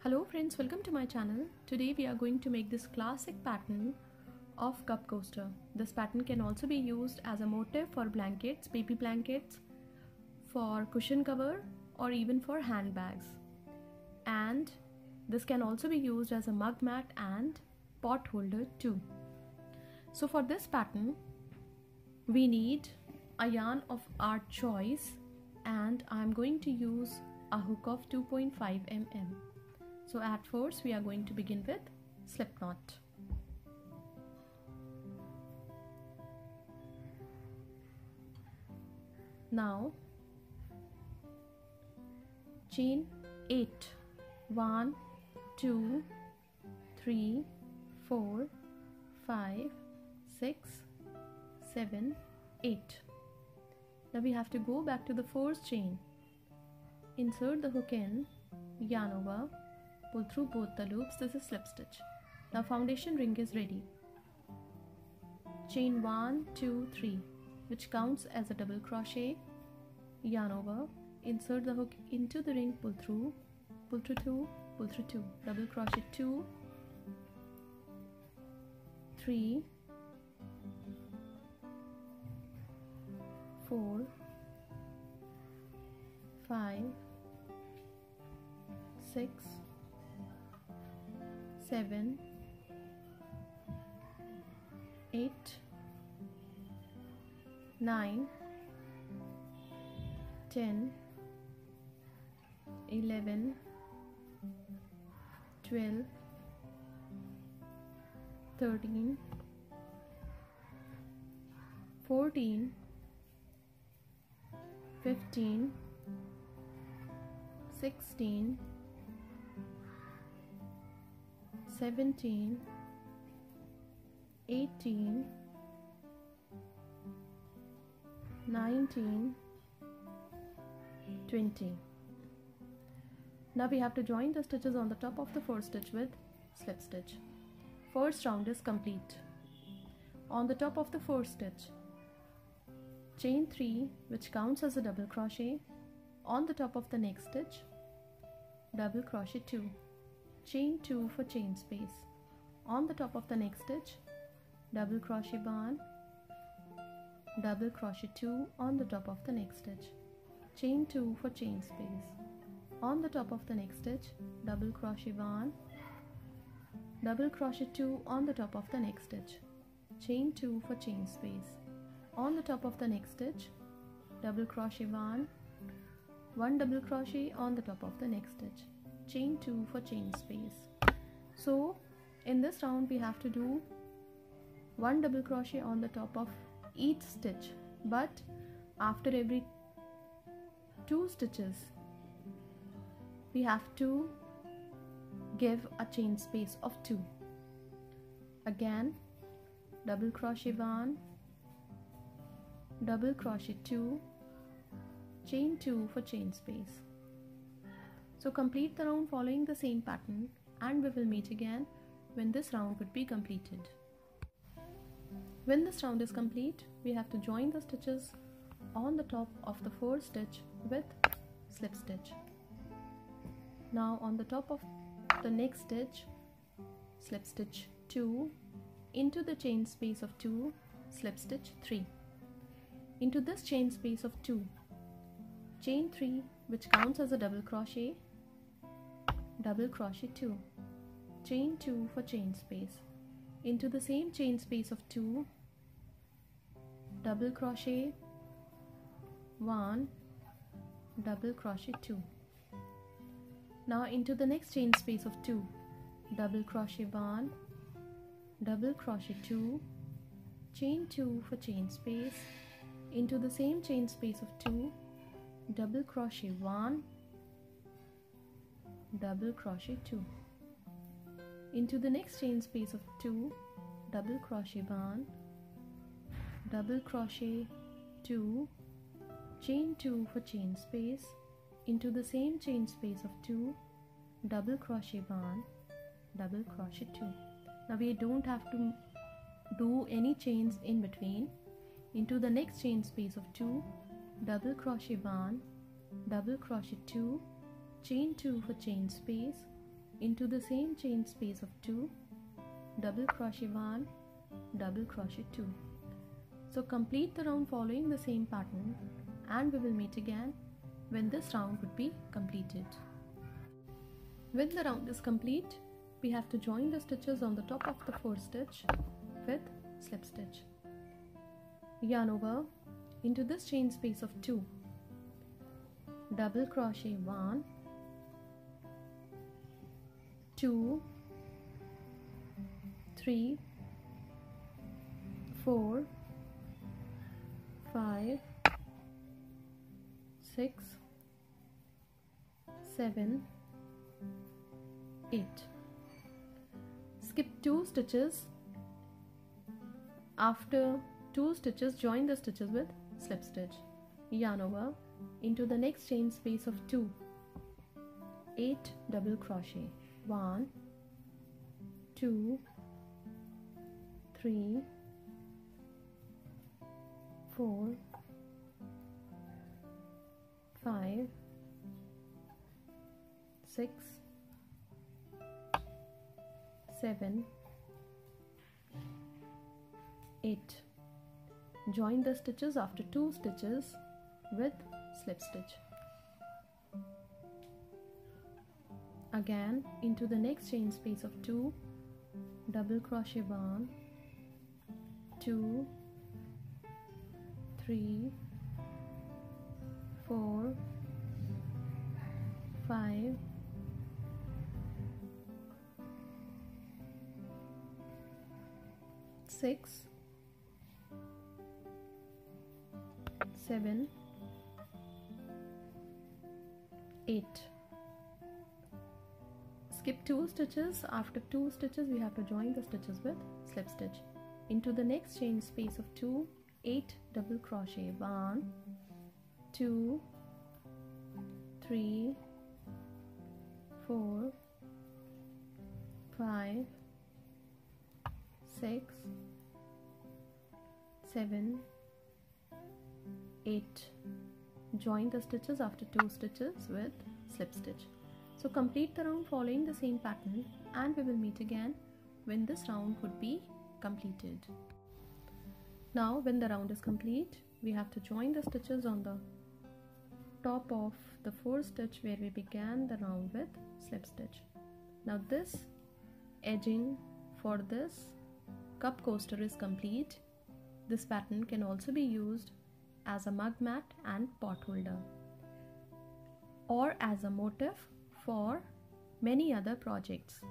Hello friends, welcome to my channel. Today we are going to make this classic pattern of cup coaster. This pattern can also be used as a motif for blankets, baby blankets, for cushion cover, or even for handbags. And this can also be used as a mug mat and pot holder too. So for this pattern we need a yarn of our choice, and I am going to use a hook of 2.5 mm. So at first we are going to begin with slip knot. Now chain 8, 1, 2, 3, 4, 5, 6, 7, 8. Now we have to go back to the first chain, insert the hook in, yarn over, pull through both the loops. This is slip stitch. Now foundation ring is ready. Chain 1, 2, 3, which counts as a double crochet, yarn over, insert the hook into the ring, pull through 2, pull through 2, double crochet 2, 3, 4, 5, 6, 7, 8, 9, 10, 11, 12, 13, 14, 15, 16, 17, 18, 19, 20. Now we have to join the stitches on the top of the first stitch with slip stitch. First round is complete. On the top of the first stitch, chain 3, which counts as a double crochet. On the top of the next stitch, double crochet 2, chain 2 for chain space. On the top of the next stitch, double crochet barn, double crochet 2 on the top of the next stitch, chain 2 for chain space. On the top of the next stitch, double crochet barn, double crochet 2 on the top of the next stitch, chain 2 for chain space. On the top of the next stitch, double crochet barn, 1 double crochet on the top of the next stitch, chain 2 for chain space. So in this round we have to do 1 double crochet on the top of each stitch, but after every 2 stitches we have to give a chain space of 2. Again, double crochet 1, double crochet 2, chain 2 for chain space. So complete the round following the same pattern, and we will meet again when this round would be completed. When this round is complete, we have to join the stitches on the top of the first stitch with slip stitch. Now on the top of the next stitch, slip stitch 2, into the chain space of 2, slip stitch 3. Into this chain space of 2, chain 3, which counts as a double crochet, double crochet 2, chain 2 for chain space. Into the same chain space of 2, double crochet 1, double crochet 2. Now into the next chain space of 2, double crochet 1, double crochet 2, chain 2 for chain space. Into the same chain space of 2, double crochet 1, double crochet 2. Into the next chain space of 2, double crochet 1, double crochet 2, chain 2 for chain space. Into the same chain space of 2, double crochet 1, double crochet 2. Now we don't have to do any chains in between. Into the next chain space of 2, double crochet 1, double crochet 2, chain 2 for chain space. into the same chain space of 2, double crochet 1, double crochet 2. So complete the round following the same pattern, and we will meet again when this round would be completed. When the round is complete, we have to join the stitches on the top of the first stitch with slip stitch. Yarn over into this chain space of 2, double crochet 1, 2, 3, 4, 5, 6, 7, 8. Skip 2 stitches. After 2 stitches, join the stitches with slip stitch. Yarn over into the next chain space of 2, 8 double crochet, 1, 2, 3, 4, 5, 6, 7, 8. Join the stitches after 2 stitches with slip stitch. Again into the next chain space of 2, double crochet 1, 2, 3, 4, 5, 6, 7, 8. Skip 2 stitches. After 2 stitches, we have to join the stitches with slip stitch. Into the next chain space of 2, 8 double crochet, 1, 2, 3, 4, 5, 6, 7, 8. Join the stitches after 2 stitches with slip stitch. So complete the round following the same pattern, and we will meet again when this round would be completed. Now when the round is complete, we have to join the stitches on the top of the first stitch where we began the round with slip stitch. Now this edging for this cup coaster is complete. This pattern can also be used as a mug mat and pot holder, or as a motif for many other projects.